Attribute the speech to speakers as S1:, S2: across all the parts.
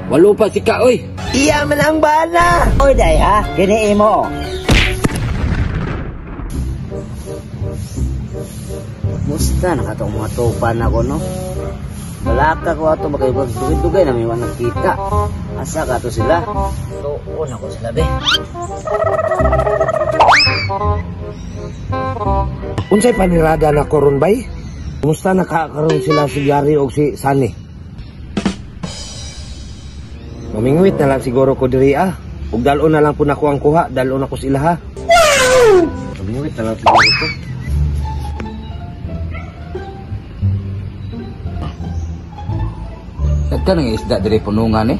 S1: Walo pa si ka, oy.
S2: Iya man ang bala. Oy, day ha, kini mo. Musta na katong mga tupan ako, no? Balaka ko ato, magkaibag-dugay-dugay na may mga nakita. Asa ka to sila? Tuon ako sila, be.
S3: Unsay panirada na koron bay? Kumusta nakakaroon sila si Gary o si Sunny? Mamingwit na lang siguro ko diri Ug dalon na lang po nako ang kuha, dalon ako sila ha. Mamingwit na lang siguro ko.
S1: Nagka nang isda diri punungan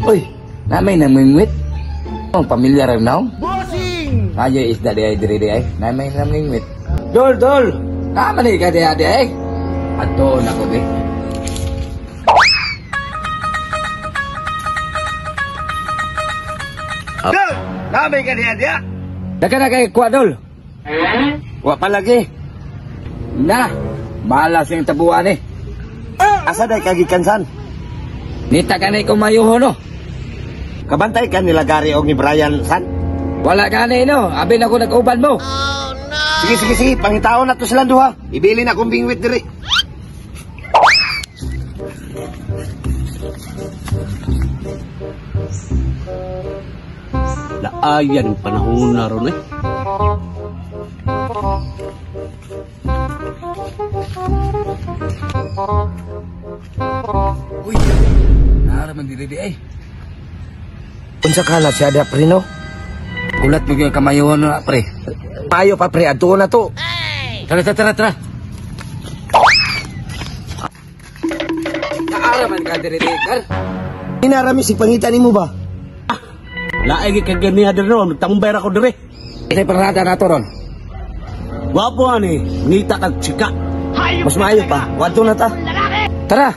S1: Uy, namay namingwit. Ang pamilyar rin na bossing! Ayo isda diri ay. Namay namingwit. Dol! Naman ka di ay. Ato na ko be.
S3: Dol! Namay ka diya diya!
S1: Daga na kay kuha, Dol. Wa pa lagi. Na, malas yung tabuan
S3: Asa day kagikansan?
S1: Nita ka na kumayuho, no?
S3: Kabantay ka nila Gary o ni Brian San?
S1: Wala ka na, no? Abi na ko nag-uban mo.
S3: Sige, pangitaon na to sila duha. Ibili na kong bingwit diri.
S2: Laayan panahon na ron
S1: Uy, naraman diri ay.
S3: Unsa ka na siya da pre no?
S1: Ulat mo yung kamayuho na, pre.
S3: Payo pa pre, ato na to.
S1: Tara. Naaraman ka diri, Kar.
S3: Inarami si pangita nimo ba?
S2: Laay ka ganiha diri ron, tambay ra ko diri.
S1: Isa'y parada na to ron.
S2: Wapo ani, ngita kag sika.
S3: Mas maayo pa, wadto na ta.
S1: Tara.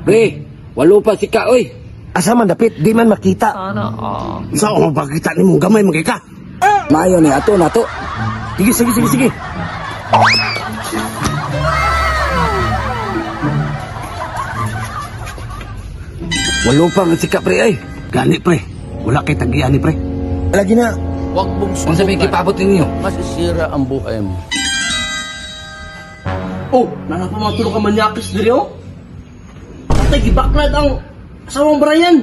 S1: Pre, walo pa si ka, oy.
S3: Asa man dapit, di man makita.
S2: Sa ako magpakita ni mong gamay magika.
S1: Mayo ni ato na to.
S2: Sige.
S1: Walo pa nga si ka, pre, ay.
S2: Gani pre, wala kay tagian ni pre.
S3: Lagi na.
S2: Wag mong
S1: Kung sabihin kipabot ninyo.
S2: masisira ang buhay mo. Oh, nanapamatulog ka manyakis diri oh. Patay gibaklad ang asawang Brian.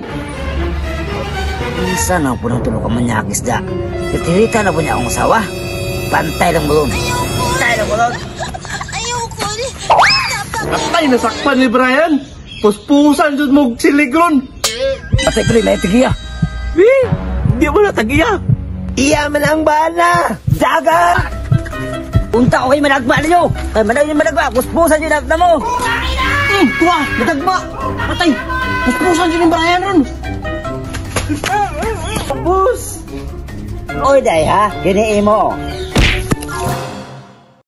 S4: Isa na po nang tulog ang manyakis da. Itirita na po niya akong asawa. Pantay lang bulon. Pantay lang bulon.
S2: Patay nasakpan ni Brian. Puspusan jud mo siligron.
S1: Patay, pre, may tigiya.
S2: Di mo na tagiya.
S3: Iya man ang bala.
S4: Dagat! Unta ko kayo managba ninyo. Kaya manaw yung managba. Puspusan yung nagda mo.
S2: Tuwa, natagba. Patay. Puspusan jud ni Brian ron.
S4: Oy, day ha. Kini mo.